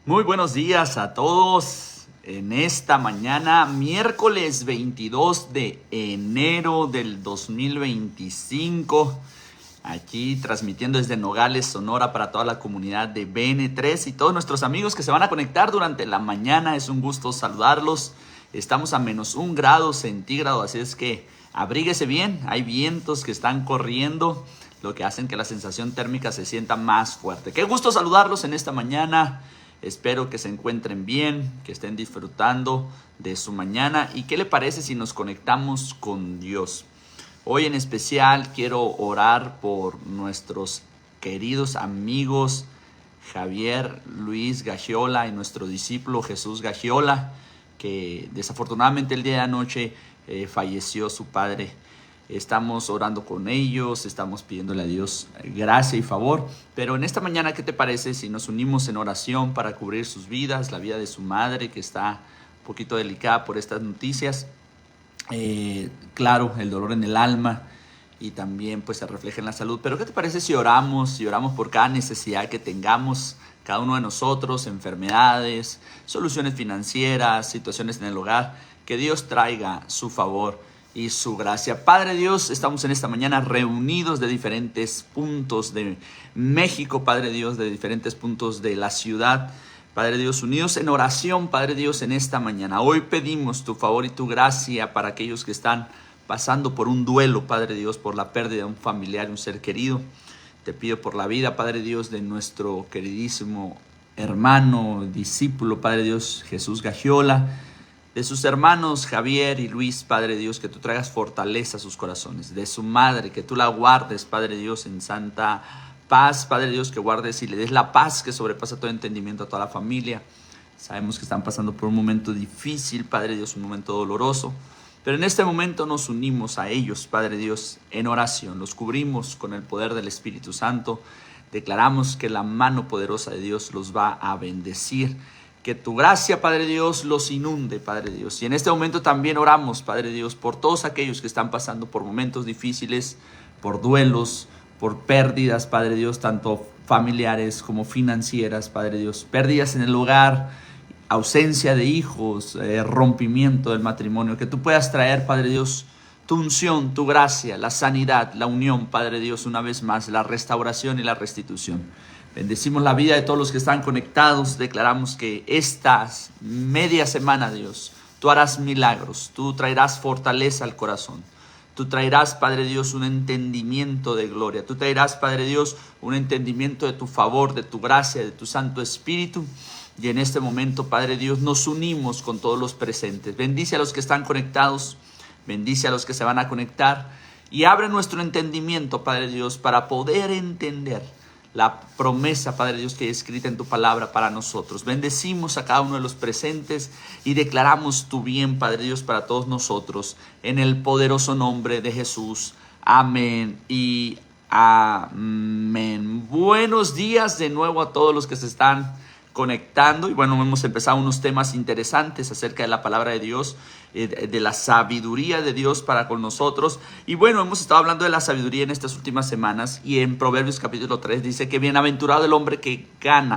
Muy buenos días a todos en esta mañana, miércoles 22 de enero del 2025. Aquí transmitiendo desde Nogales, Sonora, para toda la comunidad de BN3 y todos nuestros amigos que se van a conectar durante la mañana. Es un gusto saludarlos. Estamos a -1 grado centígrado, así es que abríguese bien. Hay vientos que están corriendo, lo que hacen que la sensación térmica se sienta más fuerte. Qué gusto saludarlos en esta mañana. Espero que se encuentren bien, que estén disfrutando de su mañana. ¿Y qué le parece si nos conectamos con Dios? Hoy en especial quiero orar por nuestros queridos amigos Javier Luis Gagiola y nuestro discípulo Jesús Gagiola, que desafortunadamente el día de anoche falleció su padre. Estamos orando con ellos, estamos pidiéndole a Dios gracia y favor. Pero en esta mañana, ¿qué te parece si nos unimos en oración para cubrir sus vidas, la vida de su madre, que está un poquito delicada por estas noticias? Claro, el dolor en el alma y también pues se refleja en la salud. Pero ¿qué te parece si oramos por cada necesidad que tengamos, cada uno de nosotros, enfermedades, soluciones financieras, situaciones en el hogar? Que Dios traiga su favor y su gracia. Padre Dios, estamos en esta mañana reunidos de diferentes puntos de México, Padre Dios, de diferentes puntos de la ciudad. Padre Dios, unidos en oración, Padre Dios, en esta mañana. Hoy pedimos tu favor y tu gracia para aquellos que están pasando por un duelo, Padre Dios, por la pérdida de un familiar, un ser querido. Te pido por la vida, Padre Dios, de nuestro queridísimo hermano, discípulo, Padre Dios, Jesús Gagiola, de sus hermanos Javier y Luis, Padre Dios, que tú traigas fortaleza a sus corazones, de su madre, que tú la guardes, Padre Dios, en santa paz, Padre Dios, que guardes y le des la paz que sobrepasa todo entendimiento a toda la familia. Sabemos que están pasando por un momento difícil, Padre Dios, un momento doloroso, pero en este momento nos unimos a ellos, Padre Dios, en oración, los cubrimos con el poder del Espíritu Santo, declaramos que la mano poderosa de Dios los va a bendecir, que tu gracia, Padre Dios, los inunde, Padre Dios. Y en este momento también oramos, Padre Dios, por todos aquellos que están pasando por momentos difíciles, por duelos, por pérdidas, Padre Dios, tanto familiares como financieras, Padre Dios. Pérdidas en el hogar, ausencia de hijos, rompimiento del matrimonio. Que tú puedas traer, Padre Dios, tu unción, tu gracia, la sanidad, la unión, Padre Dios, una vez más, la restauración y la restitución. Bendecimos la vida de todos los que están conectados. Declaramos que esta media semana, Dios, tú harás milagros. Tú traerás fortaleza al corazón. Tú traerás, Padre Dios, un entendimiento de gloria. Tú traerás, Padre Dios, un entendimiento de tu favor, de tu gracia, de tu Santo Espíritu. Y en este momento, Padre Dios, nos unimos con todos los presentes. Bendice a los que están conectados. Bendice a los que se van a conectar. Y abre nuestro entendimiento, Padre Dios, para poder entender la promesa, Padre Dios, que hay escrita en tu palabra para nosotros. Bendecimos a cada uno de los presentes y declaramos tu bien, Padre Dios, para todos nosotros, en el poderoso nombre de Jesús. Amén y amén. Buenos días de nuevo a todos los que se están conectando. Y bueno, hemos empezado unos temas interesantes acerca de la palabra de Dios, de la sabiduría de Dios para con nosotros. Y bueno, hemos estado hablando de la sabiduría en estas últimas semanas, y en Proverbios capítulo 3 dice que bienaventurado el hombre que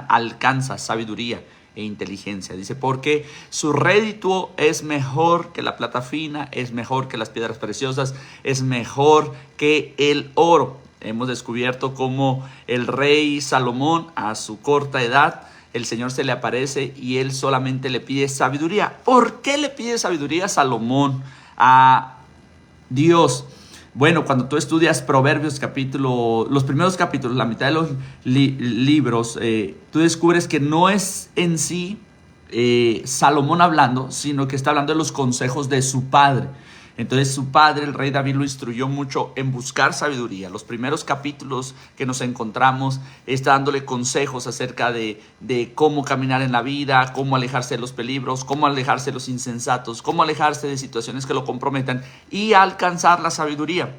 alcanza sabiduría e inteligencia. Dice, porque su rédito es mejor que la plata fina, es mejor que las piedras preciosas, es mejor que el oro. Hemos descubierto cómo el rey Salomón, a su corta edad, el Señor se le aparece y él solamente le pide sabiduría. ¿Por qué le pide sabiduría a Salomón, a Dios? Bueno, cuando tú estudias Proverbios los primeros capítulos, la mitad de los libros, tú descubres que no es en sí Salomón hablando, sino que está hablando de los consejos de su padre. Entonces su padre, el rey David, lo instruyó mucho en buscar sabiduría. Los primeros capítulos que nos encontramos está dándole consejos acerca de cómo caminar en la vida, cómo alejarse de los peligros, cómo alejarse de los insensatos, cómo alejarse de situaciones que lo comprometan y alcanzar la sabiduría.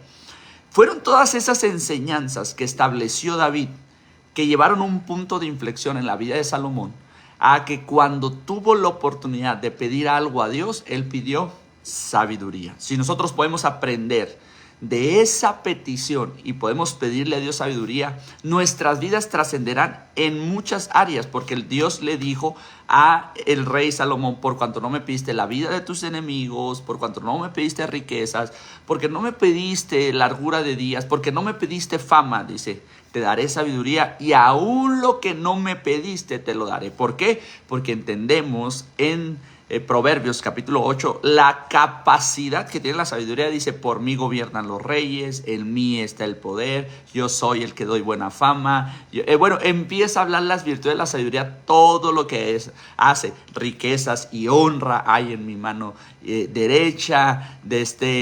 Fueron todas esas enseñanzas que estableció David que llevaron un punto de inflexión en la vida de Salomón, a que cuando tuvo la oportunidad de pedir algo a Dios, él pidió sabiduría. Si nosotros podemos aprender de esa petición y podemos pedirle a Dios sabiduría, nuestras vidas trascenderán en muchas áreas, porque el Dios le dijo a el rey Salomón: por cuanto no me pediste la vida de tus enemigos, por cuanto no me pediste riquezas, porque no me pediste largura de días, porque no me pediste fama, dice, te daré sabiduría y aún lo que no me pediste te lo daré. ¿Por qué? Porque entendemos en Proverbios capítulo 8, la capacidad que tiene la sabiduría. Dice: por mí gobiernan los reyes, en mí está el poder, yo soy el que doy buena fama. Bueno, empieza a hablar las virtudes de la sabiduría, todo lo que hace, riquezas y honra hay en mi mano derecha,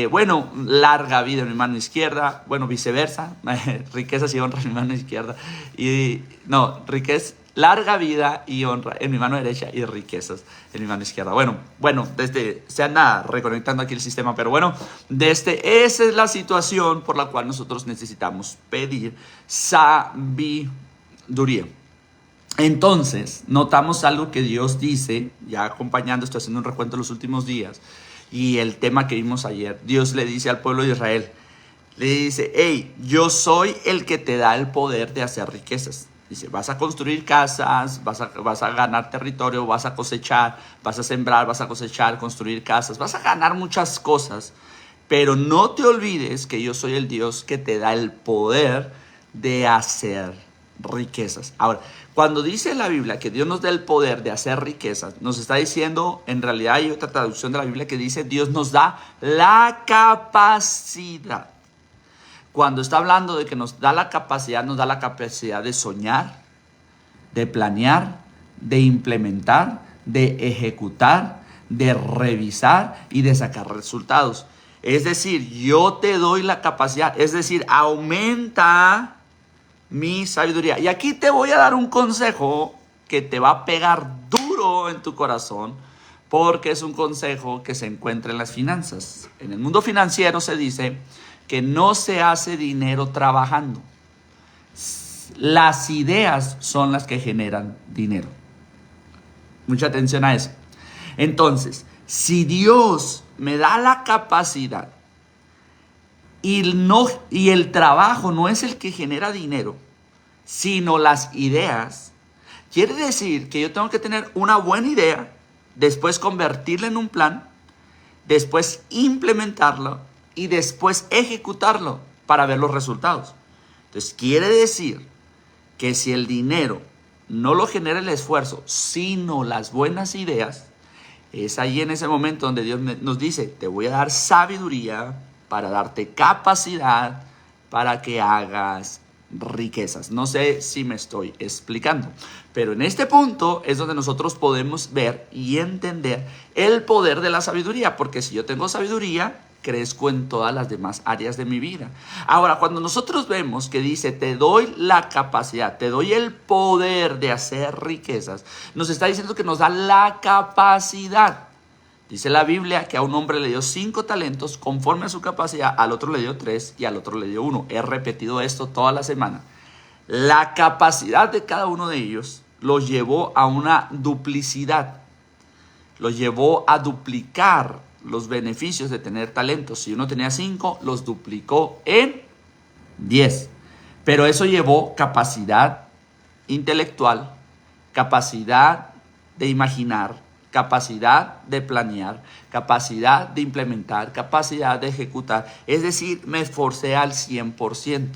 bueno, larga vida en mi mano izquierda, bueno, viceversa, riquezas y honra en mi mano izquierda, larga vida y honra en mi mano derecha y riquezas en mi mano izquierda. Bueno, se anda reconectando aquí el sistema, pero bueno, esa es la situación por la cual nosotros necesitamos pedir sabiduría. Entonces, notamos algo que Dios dice, ya acompañando, estoy haciendo un recuento de los últimos días, y el tema que vimos ayer. Dios le dice al pueblo de Israel, le dice: hey, yo soy el que te da el poder de hacer riquezas. Dice: vas a construir casas, vas a ganar territorio, vas a cosechar, vas a sembrar, vas a cosechar, construir casas, vas a ganar muchas cosas, pero no te olvides que yo soy el Dios que te da el poder de hacer riquezas. Ahora, cuando dice la Biblia que Dios nos da el poder de hacer riquezas, nos está diciendo, en realidad hay otra traducción de la Biblia que dice: Dios nos da la capacidad. Cuando está hablando de que nos da la capacidad de soñar, de planear, de implementar, de ejecutar, de revisar y de sacar resultados. Es decir, yo te doy la capacidad, es decir, aumenta mi sabiduría. Y aquí te voy a dar un consejo que te va a pegar duro en tu corazón, porque es un consejo que se encuentra en las finanzas. En el mundo financiero se dice que no se hace dinero trabajando. Las ideas son las que generan dinero. Mucha atención a eso. Entonces, si Dios me da la capacidad y el trabajo no es el que genera dinero, sino las ideas, quiere decir que yo tengo que tener una buena idea, después convertirla en un plan, después implementarlo y después ejecutarlo para ver los resultados. Entonces, quiere decir que si el dinero no lo genera el esfuerzo, sino las buenas ideas, es ahí en ese momento donde Dios nos dice: te voy a dar sabiduría para darte capacidad para que hagas riquezas. No sé si me estoy explicando, pero en este punto es donde nosotros podemos ver y entender el poder de la sabiduría, porque si yo tengo sabiduría, crezco en todas las demás áreas de mi vida. Ahora, cuando nosotros vemos que dice: te doy la capacidad, te doy el poder de hacer riquezas, nos está diciendo que nos da la capacidad. Dice la Biblia que a un hombre le dio 5 talentos conforme a su capacidad, al otro le dio 3 y al otro le dio 1. He repetido esto toda la semana. La capacidad de cada uno de ellos los llevó a una duplicidad, los llevó a duplicar los beneficios de tener talentos. Si uno tenía 5, los duplicó en 10. Pero eso llevó capacidad intelectual, capacidad de imaginar, capacidad de planear, capacidad de implementar, capacidad de ejecutar. Es decir, me esforcé al 100%.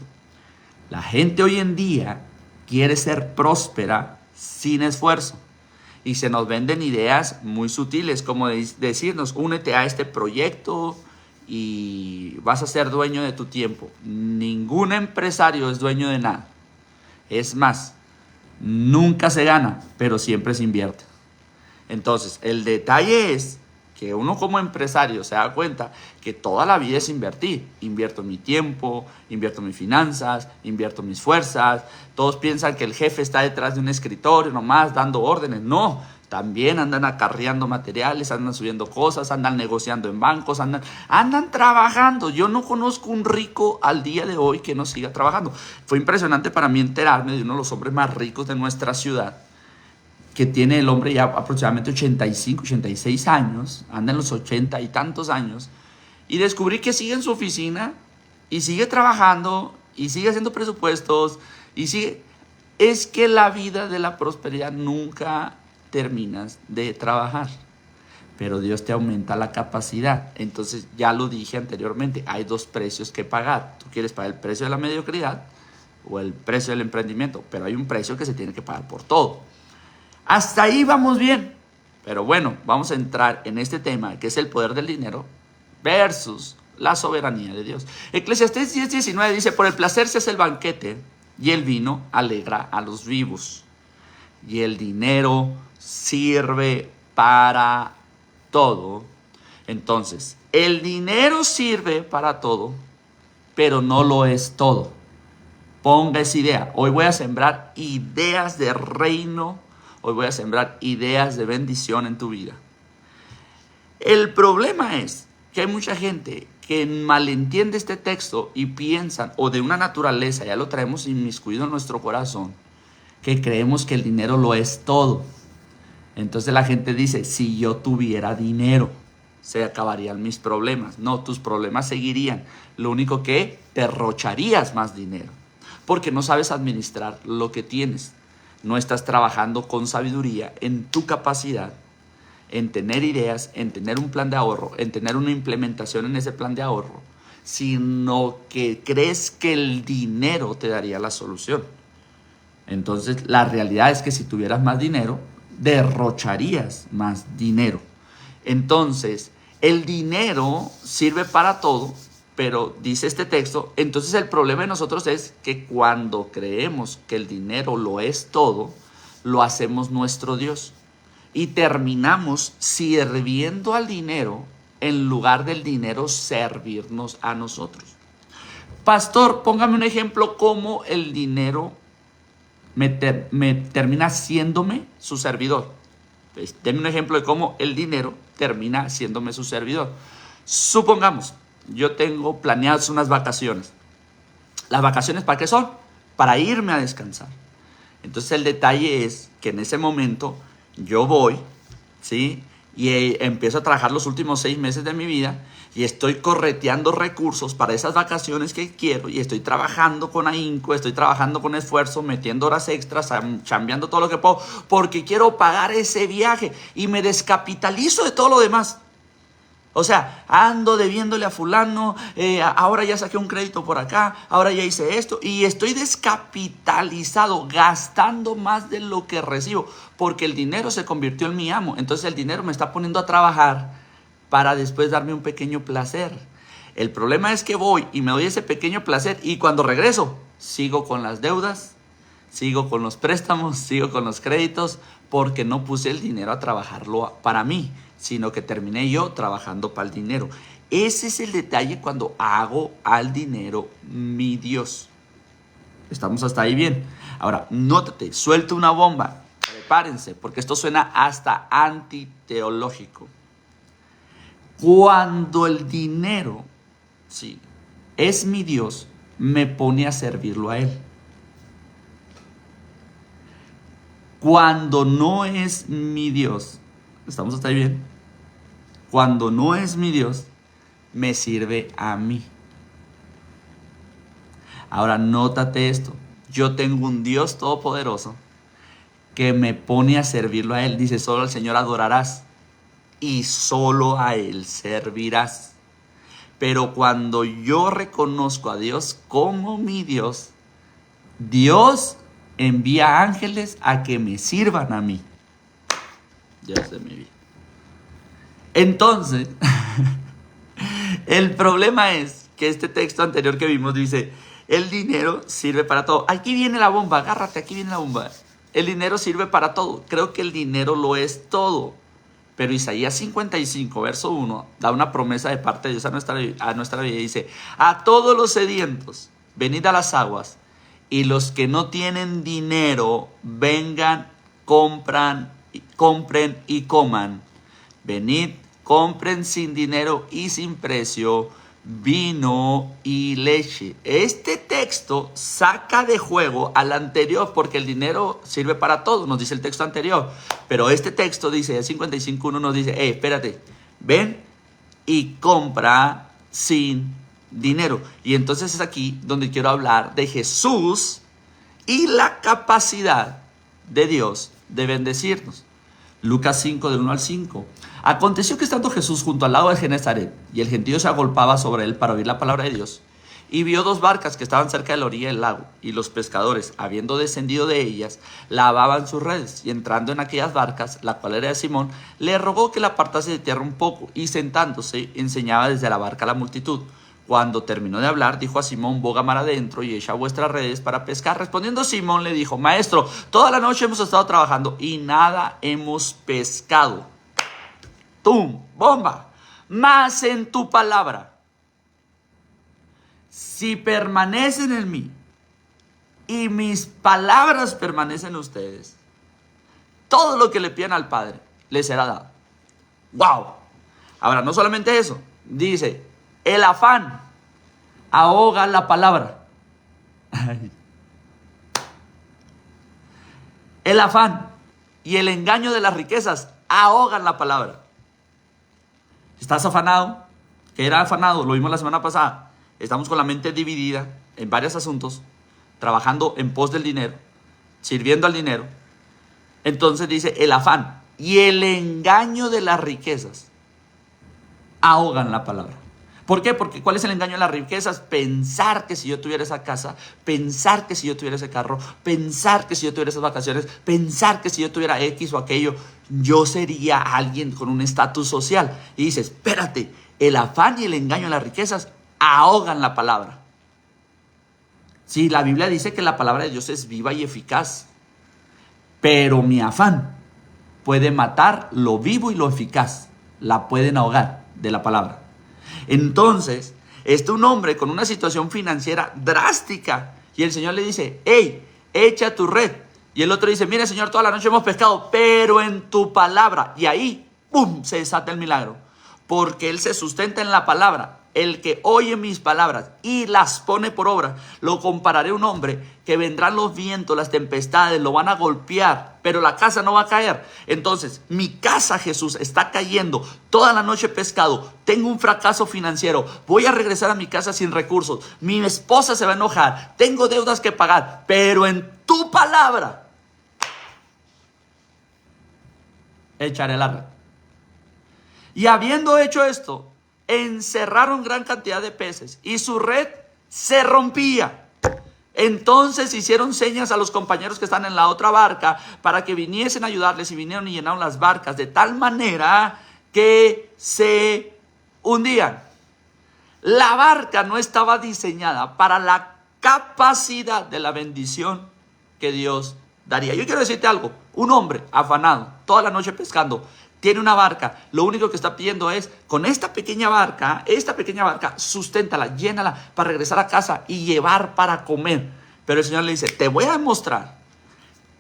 La gente hoy en día quiere ser próspera sin esfuerzo. Y se nos venden ideas muy sutiles, como decirnos: únete a este proyecto y vas a ser dueño de tu tiempo. Ningún empresario es dueño de nada. Es más, nunca se gana, pero siempre se invierte. Entonces, el detalle es que uno como empresario se da cuenta que toda la vida es invertir. Invierto mi tiempo, invierto mis finanzas, invierto mis fuerzas. Todos piensan que el jefe está detrás de un escritorio nomás dando órdenes. No, también andan acarreando materiales, andan subiendo cosas, andan negociando en bancos, andan trabajando. Yo no conozco un rico al día de hoy que no siga trabajando. Fue impresionante para mí enterarme de uno de los hombres más ricos de nuestra ciudad, que tiene el hombre ya aproximadamente 85, 86 años, anda en los 80 y tantos años, y descubrí que sigue en su oficina y sigue trabajando y sigue haciendo presupuestos y sigue. Es que la vida de la prosperidad nunca terminas de trabajar, pero Dios te aumenta la capacidad. Entonces, ya lo dije anteriormente, hay dos precios que pagar. Tú quieres pagar el precio de la mediocridad o el precio del emprendimiento, pero hay un precio que se tiene que pagar por todo. Hasta ahí vamos bien. Pero bueno, vamos a entrar en este tema que es el poder del dinero versus la soberanía de Dios. Eclesiastés 10:19 dice: por el placer se hace el banquete y el vino alegra a los vivos. Y el dinero sirve para todo. Entonces, el dinero sirve para todo, pero no lo es todo. Ponga esa idea. Hoy voy a sembrar ideas de reino. Hoy voy a sembrar ideas de bendición en tu vida. El problema es que hay mucha gente que malentiende este texto y piensan, o de una naturaleza, ya lo traemos inmiscuido en nuestro corazón, que creemos que el dinero lo es todo. Entonces la gente dice: si yo tuviera dinero, se acabarían mis problemas. No, tus problemas seguirían. Lo único que derrocharías más dinero, porque no sabes administrar lo que tienes. No estás trabajando con sabiduría en tu capacidad, en tener ideas, en tener un plan de ahorro, en tener una implementación en ese plan de ahorro, sino que crees que el dinero te daría la solución. Entonces, la realidad es que si tuvieras más dinero, derrocharías más dinero. Entonces, el dinero sirve para todo, pero dice este texto, entonces el problema de nosotros es que cuando creemos que el dinero lo es todo, lo hacemos nuestro Dios. Y terminamos sirviendo al dinero en lugar del dinero servirnos a nosotros. Pastor, póngame un ejemplo cómo el dinero me termina haciéndome su servidor. Pues, denme un ejemplo de cómo el dinero termina haciéndome su servidor. Supongamos, yo tengo planeadas unas vacaciones. ¿Las vacaciones para qué son? Para irme a descansar. Entonces el detalle es que en ese momento yo voy, ¿sí? Y empiezo a trabajar los últimos 6 meses de mi vida y estoy correteando recursos para esas vacaciones que quiero y estoy trabajando con ahínco, estoy trabajando con esfuerzo, metiendo horas extras, chambeando todo lo que puedo porque quiero pagar ese viaje y me descapitalizo de todo lo demás. O sea, ando debiéndole a fulano, ahora ya saqué un crédito por acá, ahora ya hice esto y estoy descapitalizado, gastando más de lo que recibo, porque el dinero se convirtió en mi amo. Entonces el dinero me está poniendo a trabajar para después darme un pequeño placer. El problema es que voy y me doy ese pequeño placer y cuando regreso sigo con las deudas, sigo con los préstamos, sigo con los créditos, porque no puse el dinero a trabajarlo para mí, sino que terminé yo trabajando para el dinero. Ese es el detalle cuando hago al dinero mi Dios. ¿Estamos hasta ahí bien? Ahora, nótate, suelto una bomba. Prepárense, porque esto suena hasta antiteológico. Cuando el dinero, sí, es mi Dios, me pone a servirlo a Él. Cuando no es mi Dios, ¿estamos hasta ahí bien? Cuando no es mi Dios, me sirve a mí. Ahora, nótate esto. Yo tengo un Dios todopoderoso que me pone a servirlo a Él. Dice: solo al Señor adorarás y solo a Él servirás. Pero cuando yo reconozco a Dios como mi Dios, Dios envía ángeles a que me sirvan a mí. Dios de mi vida. Entonces, el problema es que este texto anterior que vimos dice: el dinero sirve para todo. Aquí viene la bomba, agárrate, aquí viene la bomba. El dinero sirve para todo. Creo que el dinero lo es todo. Pero Isaías 55, verso 1, da una promesa de parte de Dios a nuestra vida y dice: a todos los sedientos, venid a las aguas, y los que no tienen dinero, vengan, compren y coman. Venid, compren sin dinero y sin precio vino y leche. Este texto saca de juego al anterior, porque el dinero sirve para todo, nos dice el texto anterior. Pero este texto dice, el 55.1 nos dice: espérate, ven y compra sin dinero. Y entonces es aquí donde quiero hablar de Jesús y la capacidad de Dios de bendecirnos. Lucas 5, del 1 al 5. Aconteció que estando Jesús junto al lago de Genezaret, y el gentío se agolpaba sobre él para oír la palabra de Dios, y vio dos barcas que estaban cerca de la orilla del lago, y los pescadores, habiendo descendido de ellas, lavaban sus redes, y entrando en aquellas barcas, la cual era de Simón, le rogó que la apartase de tierra un poco, y sentándose, enseñaba desde la barca a la multitud. Cuando terminó de hablar, dijo a Simón: boga mar adentro y echa vuestras redes para pescar. Respondiendo Simón le dijo: Maestro, toda la noche hemos estado trabajando y nada hemos pescado. ¡Tum! ¡Bomba! Mas en tu palabra, si permanecen en mí y mis palabras permanecen en ustedes, todo lo que le pidan al Padre les será dado. ¡Wow! Ahora, no solamente eso, dice: el afán ahoga la palabra. El afán y el engaño de las riquezas ahogan la palabra. ¿Estás afanado? ¿Qué era afanado? Lo vimos la semana pasada. Estamos con la mente dividida en varios asuntos, trabajando en pos del dinero, sirviendo al dinero. Entonces dice: el afán y el engaño de las riquezas ahogan la palabra. ¿Por qué? Porque ¿cuál es el engaño de las riquezas? Pensar que si yo tuviera esa casa, pensar que si yo tuviera ese carro, pensar que si yo tuviera esas vacaciones, pensar que si yo tuviera X o aquello, yo sería alguien con un estatus social. Y dice: espérate, el afán y el engaño de las riquezas ahogan la palabra. Sí, la Biblia dice que la palabra de Dios es viva y eficaz, pero mi afán puede matar lo vivo y lo eficaz. La pueden ahogar de la palabra. Entonces, un hombre con una situación financiera drástica, y el Señor le dice: hey, echa tu red. Y el otro dice: mire, Señor, toda la noche hemos pescado, pero en tu palabra. Y ahí, ¡pum!, se desata el milagro. Porque él se sustenta en la palabra. El que oye mis palabras y las pone por obra, lo compararé a un hombre que vendrán los vientos, las tempestades, lo van a golpear, pero la casa no va a caer. Entonces, mi casa, Jesús, está cayendo. Toda la noche he pescado. Tengo un fracaso financiero. Voy a regresar a mi casa sin recursos. Mi esposa se va a enojar. Tengo deudas que pagar. Pero en tu palabra echaré la red. Y habiendo hecho esto, encerraron gran cantidad de peces y su red se rompía. Entonces hicieron señas a los compañeros que están en la otra barca para que viniesen a ayudarles, y vinieron y llenaron las barcas de tal manera que se hundían. La barca no estaba diseñada para la capacidad de la bendición que Dios daría. Yo quiero decirte algo: un hombre afanado, toda la noche pescando, tiene una barca, lo único que está pidiendo es: con esta pequeña barca, susténtala, llénala para regresar a casa y llevar para comer. Pero el Señor le dice: te voy a demostrar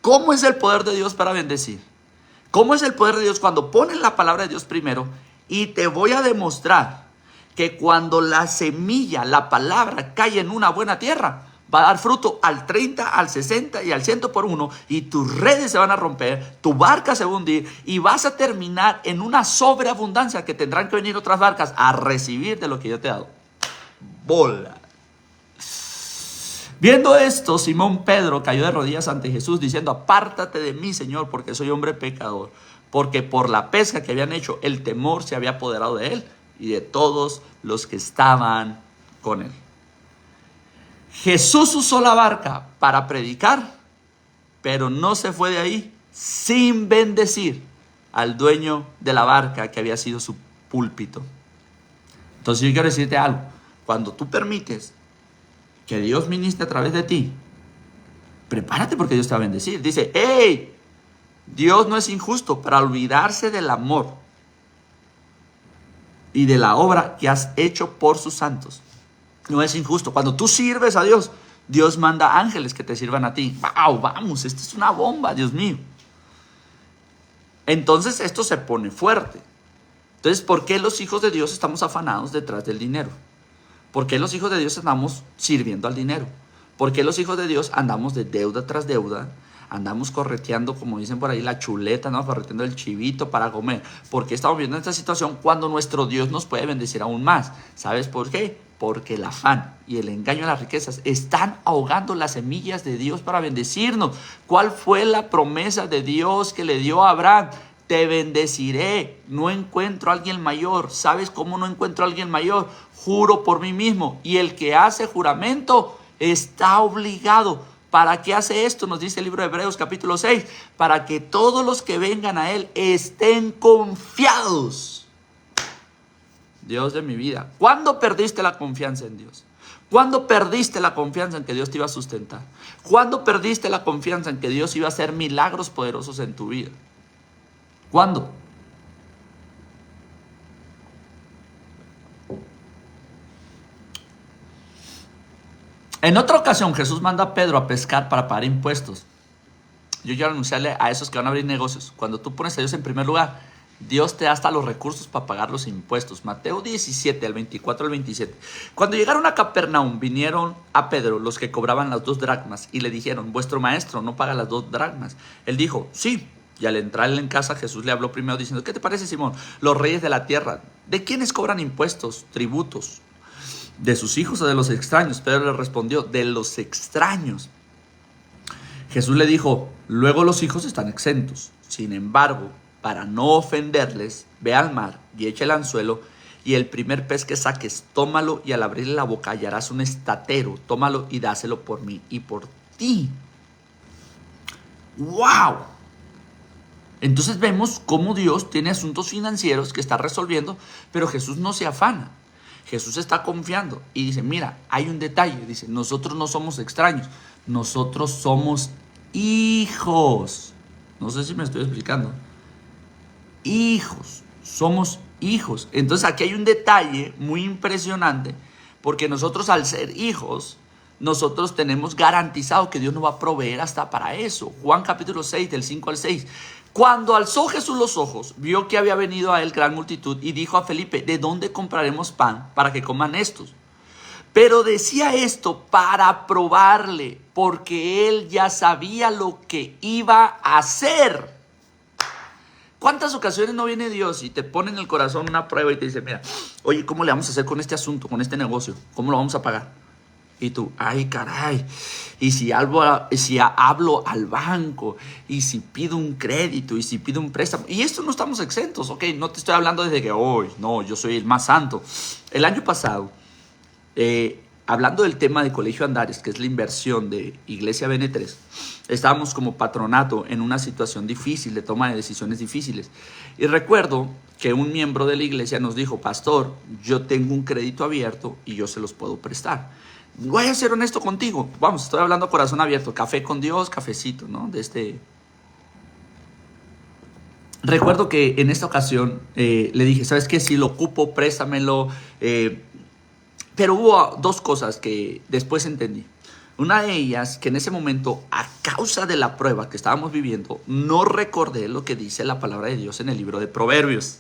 cómo es el poder de Dios para bendecir. Cómo es el poder de Dios cuando pones la palabra de Dios primero, y te voy a demostrar que cuando la semilla, la palabra, cae en una buena tierra, va a dar fruto al 30, al 60 y al 100 por uno, y tus redes se van a romper, tu barca se va a hundir, y vas a terminar en una sobreabundancia que tendrán que venir otras barcas a recibir de lo que yo te he dado. Bola. Viendo esto, Simón Pedro cayó de rodillas ante Jesús diciendo: apártate de mí, Señor, porque soy hombre pecador. Porque por la pesca que habían hecho, el temor se había apoderado de él y de todos los que estaban con él. Jesús usó la barca para predicar, pero no se fue de ahí sin bendecir al dueño de la barca, que había sido su púlpito. Entonces yo quiero decirte algo: cuando tú permites que Dios ministre a través de ti, prepárate, porque Dios te va a bendecir. Dice: hey, Dios no es injusto para olvidarse del amor y de la obra que has hecho por sus santos. No es injusto. Cuando tú sirves a Dios, Dios manda ángeles que te sirvan a ti. ¡Wow! Vamos, esto es una bomba, Dios mío. Entonces esto se pone fuerte. Entonces, ¿por qué los hijos de Dios estamos afanados detrás del dinero? ¿Por qué los hijos de Dios andamos sirviendo al dinero? ¿Por qué los hijos de Dios andamos de deuda tras deuda? Andamos correteando, como dicen por ahí, la chuleta, ¿no? Correteando el chivito para comer. ¿Por qué estamos viendo esta situación cuando nuestro Dios nos puede bendecir aún más? ¿Sabes por qué? porque el afán y el engaño a las riquezas están ahogando las semillas de Dios para bendecirnos. ¿Cuál fue la promesa de Dios que le dio a Abraham? Te bendeciré, no encuentro a alguien mayor. ¿Sabes cómo no encuentro a alguien mayor? Juro por mí mismo. Y el que hace juramento está obligado. ¿Para qué hace esto? Nos dice el libro de Hebreos capítulo 6. Para que todos los que vengan a Él estén confiados. Dios de mi vida, ¿cuándo perdiste la confianza en Dios? ¿Cuándo perdiste la confianza en que Dios te iba a sustentar? ¿Cuándo perdiste la confianza en que Dios iba a hacer milagros poderosos en tu vida? ¿Cuándo? En otra ocasión Jesús manda a Pedro a pescar para pagar impuestos. Yo quiero anunciarle a esos que van a abrir negocios, cuando tú pones a Dios en primer lugar, Dios te da hasta los recursos para pagar los impuestos. Mateo 17, al 24 al 27. Cuando llegaron a Capernaum, vinieron a Pedro los que cobraban las 2 dracmas y le dijeron, vuestro maestro no paga las 2 dracmas. Él dijo, sí. Y al entrar en casa, Jesús le habló primero diciendo, ¿qué te parece, Simón? Los reyes de la tierra, ¿de quiénes cobran impuestos, tributos? ¿De sus hijos o de los extraños? Pedro le respondió, de los extraños. Jesús le dijo, luego los hijos están exentos. Sin embargo, para no ofenderles, ve al mar y echa el anzuelo, y el primer pez que saques, tómalo, y al abrirle la boca hallarás un estatero. Tómalo y dáselo por mí y por ti. ¡Wow! Entonces vemos cómo Dios tiene asuntos financieros que está resolviendo, pero Jesús no se afana. Jesús está confiando y dice, mira, hay un detalle. Dice, nosotros no somos extraños, nosotros somos hijos. No sé si me estoy explicando. Hijos, somos hijos. Entonces aquí hay un detalle muy impresionante, porque nosotros al ser hijos, nosotros tenemos garantizado que Dios nos va a proveer hasta para eso. Juan capítulo 6, del 5 al 6. Cuando alzó Jesús los ojos, vio que había venido a él gran multitud y dijo a Felipe, ¿de dónde compraremos pan para que coman estos? Pero decía esto para probarle, porque él ya sabía lo que iba a hacer. ¿Cuántas ocasiones no viene Dios y te pone en el corazón una prueba y te dice, mira, oye, ¿cómo le vamos a hacer con este asunto, con este negocio? ¿Cómo lo vamos a pagar? Y tú, ay, caray, y si hablo al banco, y si pido un crédito, y si pido un préstamo. Y esto no estamos exentos, ¿ok? No te estoy hablando desde que hoy, no, yo soy el más santo. El año pasado, hablando del tema de Colegio Andares, que es la inversión de Iglesia BN3, estábamos como patronato en una situación difícil, de toma de decisiones difíciles. Y recuerdo que un miembro de la iglesia nos dijo, pastor, yo tengo un crédito abierto y yo se los puedo prestar. Voy a ser honesto contigo. Vamos, estoy hablando a corazón abierto. Café con Dios, cafecito, ¿no? Recuerdo que en esta ocasión le dije, ¿sabes qué? Si lo ocupo, préstamelo. Pero hubo 2 cosas que después entendí. Una de ellas, que en ese momento, a causa de la prueba que estábamos viviendo, no recordé lo que dice la palabra de Dios en el libro de Proverbios.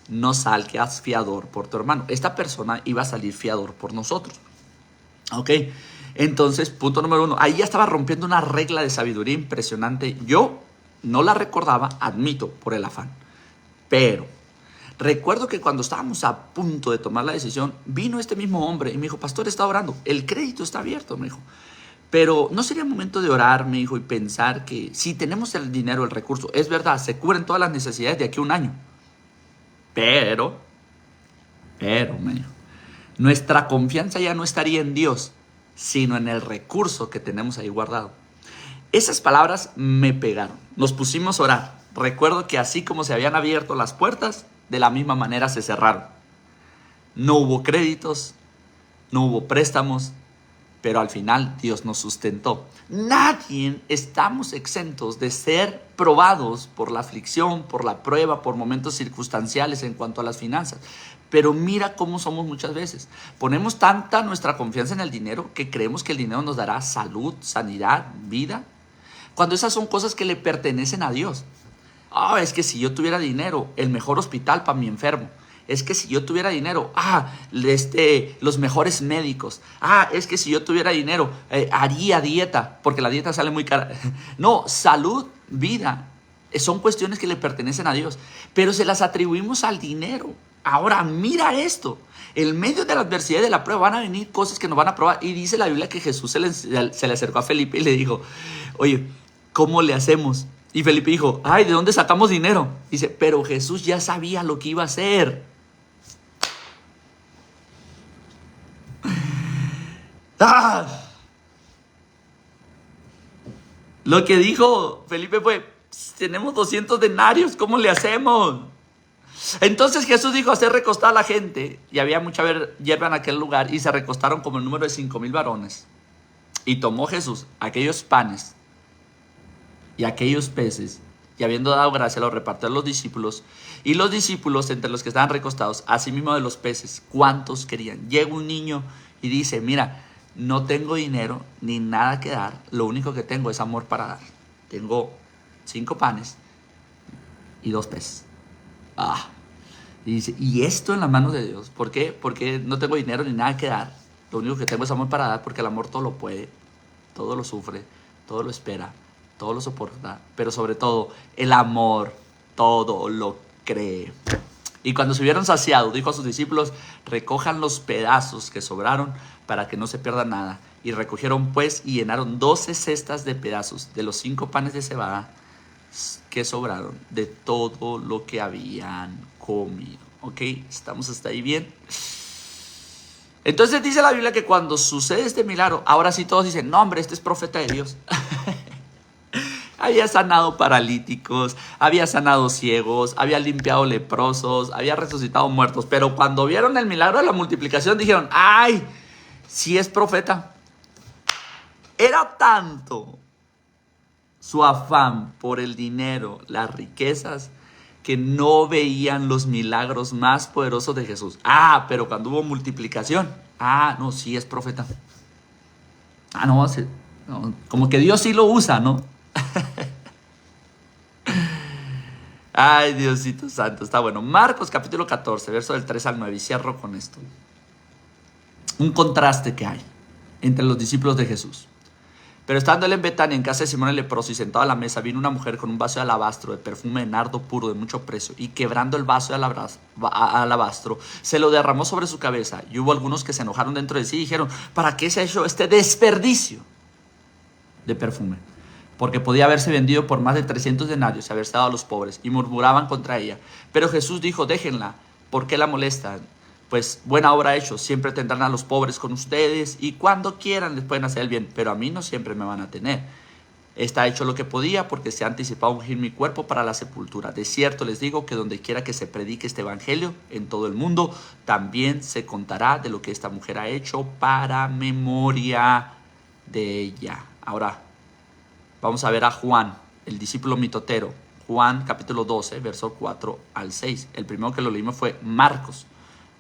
No salgas fiador por tu hermano. Esta persona iba a salir fiador por nosotros. Ok, entonces, punto número 1. Ahí ya estaba rompiendo una regla de sabiduría impresionante. Yo no la recordaba, admito, por el afán. Pero recuerdo que cuando estábamos a punto de tomar la decisión, vino este mismo hombre y me dijo, pastor, está orando. El crédito está abierto, me dijo. Pero no sería momento de orar, me dijo, y pensar que si tenemos el dinero, el recurso, es verdad, se cubren todas las necesidades de aquí a un año. Pero, me dijo, nuestra confianza ya no estaría en Dios, sino en el recurso que tenemos ahí guardado. Esas palabras me pegaron. Nos pusimos a orar. Recuerdo que así como se habían abierto las puertas, de la misma manera se cerraron. No hubo créditos, no hubo préstamos, pero al final Dios nos sustentó. Nadie estamos exentos de ser probados por la aflicción, por la prueba, por momentos circunstanciales en cuanto a las finanzas. Pero mira cómo somos muchas veces. Ponemos tanta nuestra confianza en el dinero que creemos que el dinero nos dará salud, sanidad, vida, cuando esas son cosas que le pertenecen a Dios. Es que si yo tuviera dinero, el mejor hospital para mi enfermo. Es que si yo tuviera dinero, los mejores médicos. Es que si yo tuviera dinero, haría dieta, porque la dieta sale muy cara. No, salud, vida, son cuestiones que le pertenecen a Dios, pero se las atribuimos al dinero. Ahora mira esto. En medio de la adversidad y de la prueba van a venir cosas que nos van a probar. Y dice la Biblia que Jesús se le acercó a Felipe y le dijo, oye, ¿cómo le hacemos? Y Felipe dijo, ay, ¿de dónde sacamos dinero? Dice, pero Jesús ya sabía lo que iba a hacer. ¡Ah! Lo que dijo Felipe fue, tenemos 200 denarios, ¿cómo le hacemos? Entonces Jesús dijo, hacer recostar a la gente, y había mucha hierba en aquel lugar, y se recostaron como el número de 5,000 varones. Y tomó Jesús aquellos panes y aquellos peces, y habiendo dado gracia, los repartió a los discípulos. Y los discípulos, entre los que estaban recostados, asimismo de los peces, ¿cuántos querían? Llega un niño y dice, mira, no tengo dinero ni nada que dar, lo único que tengo es amor para dar. Tengo 5 panes y 2 peces. Y dice, y esto en las manos de Dios. ¿Por qué? Porque no tengo dinero ni nada que dar. Lo único que tengo es amor para dar, porque el amor todo lo puede, todo lo sufre, todo lo espera, todo lo soporta, pero sobre todo el amor todo lo cree. Y cuando se hubieron saciado, dijo a sus discípulos, recojan los pedazos que sobraron para que no se pierda nada. Y recogieron pues y llenaron 12 cestas de pedazos de los 5 panes de cebada que sobraron de todo lo que habían comido. ¿Ok? ¿Estamos hasta ahí bien? Entonces dice la Biblia que cuando sucede este milagro, ahora sí todos dicen, no hombre, este es profeta de Dios. Había sanado paralíticos, había sanado ciegos, había limpiado leprosos, había resucitado muertos. Pero cuando vieron el milagro de la multiplicación dijeron, ¡ay! Sí es profeta. Era tanto su afán por el dinero, las riquezas, que no veían los milagros más poderosos de Jesús. Pero cuando hubo multiplicación, no, sí es profeta. No, como que Dios sí lo usa, ¿no? Ay, Diosito santo, está bueno. Marcos capítulo 14, verso del 3 al 9, y cierro con esto. Un contraste que hay entre los discípulos de Jesús. Pero estando él en Betania, en casa de Simón el leproso, y sentado a la mesa, vino una mujer con un vaso de alabastro, de perfume de nardo puro, de mucho precio, y quebrando el vaso de alabastro, se lo derramó sobre su cabeza. Y hubo algunos que se enojaron dentro de sí y dijeron, ¿para qué se ha hecho este desperdicio de perfume? Porque podía haberse vendido por más de 300 denarios y haberse dado a los pobres. Y murmuraban contra ella. Pero Jesús dijo, déjenla, ¿por qué la molestan? Pues buena obra ha hecho, siempre tendrán a los pobres con ustedes, y cuando quieran les pueden hacer el bien, pero a mí no siempre me van a tener. Está hecho lo que podía, porque se ha anticipado ungir mi cuerpo para la sepultura. De cierto les digo que donde quiera que se predique este evangelio en todo el mundo, también se contará de lo que esta mujer ha hecho para memoria de ella. Ahora vamos a ver a Juan, el discípulo mitotero. Juan capítulo 12, verso 4 al 6. El primero que lo leímos fue Marcos.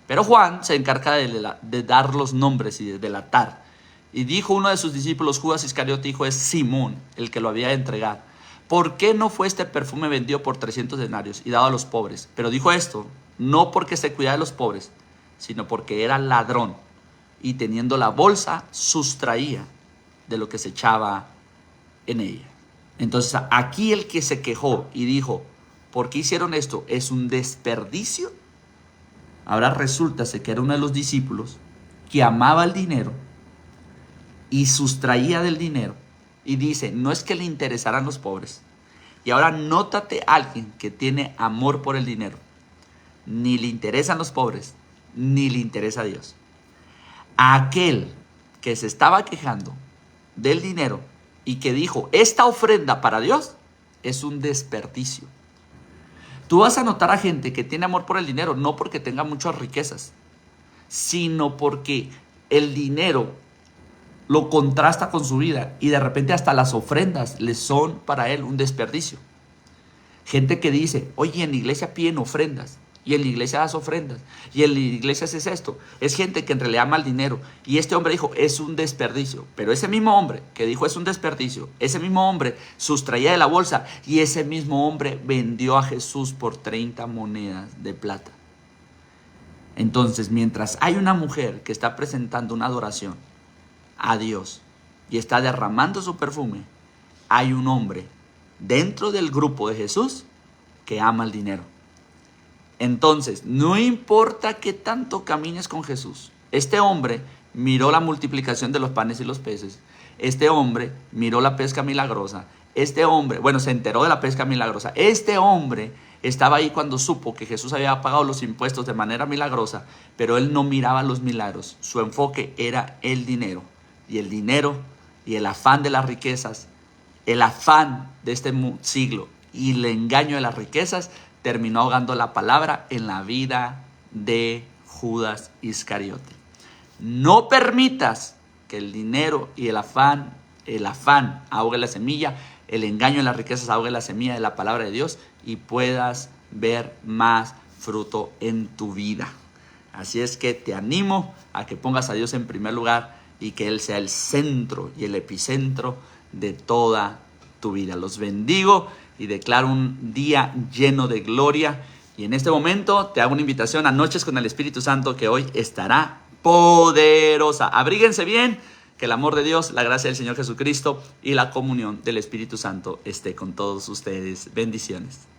Pero Juan se encarga de dar los nombres y de delatar. Y dijo uno de sus discípulos, Judas Iscariote, hijo de Simón, el que lo había de entregar, ¿por qué no fue este perfume vendido por 300 denarios y dado a los pobres? Pero dijo esto, no porque se cuidara de los pobres, sino porque era ladrón, y teniendo la bolsa, sustraía de lo que se echaba en ella. Entonces aquí el que se quejó y dijo, ¿por qué hicieron esto? ¿Es un desperdicio? Ahora resulta que era uno de los discípulos que amaba el dinero y sustraía del dinero. Y dice, no es que le interesaran los pobres. Y ahora nótate a alguien que tiene amor por el dinero. Ni le interesan los pobres, ni le interesa a Dios. Aquel que se estaba quejando del dinero y que dijo, esta ofrenda para Dios es un desperdicio. Tú vas a notar a gente que tiene amor por el dinero, no porque tenga muchas riquezas, sino porque el dinero lo contrasta con su vida y de repente hasta las ofrendas le son para él un desperdicio. Gente que dice, oye, en la iglesia piden ofrendas, y en la iglesia das ofrendas, y en la iglesia haces esto. Es gente que en realidad ama el dinero. Y este hombre dijo, es un desperdicio. Pero ese mismo hombre que dijo es un desperdicio, ese mismo hombre sustraía de la bolsa, y ese mismo hombre vendió a Jesús por 30 monedas de plata. Entonces, mientras hay una mujer que está presentando una adoración a Dios y está derramando su perfume, hay un hombre dentro del grupo de Jesús que ama el dinero. Entonces, no importa qué tanto camines con Jesús. Este hombre miró la multiplicación de los panes y los peces. Este hombre miró la pesca milagrosa. Este hombre, bueno, se enteró de la pesca milagrosa. Este hombre estaba ahí cuando supo que Jesús había pagado los impuestos de manera milagrosa, pero él no miraba los milagros. Su enfoque era el dinero. Y el dinero y el afán de las riquezas, el afán de este siglo y el engaño de las riquezas terminó ahogando la palabra en la vida de Judas Iscariote. No permitas que el dinero y el afán ahogue la semilla, el engaño de las riquezas ahogue la semilla de la palabra de Dios y puedas ver más fruto en tu vida. Así es que te animo a que pongas a Dios en primer lugar y que Él sea el centro y el epicentro de toda tu vida. Los bendigo y declaro un día lleno de gloria. Y en este momento te hago una invitación a Noches con el Espíritu Santo, que hoy estará poderosa. Abríguense bien, que el amor de Dios, la gracia del Señor Jesucristo y la comunión del Espíritu Santo esté con todos ustedes. Bendiciones.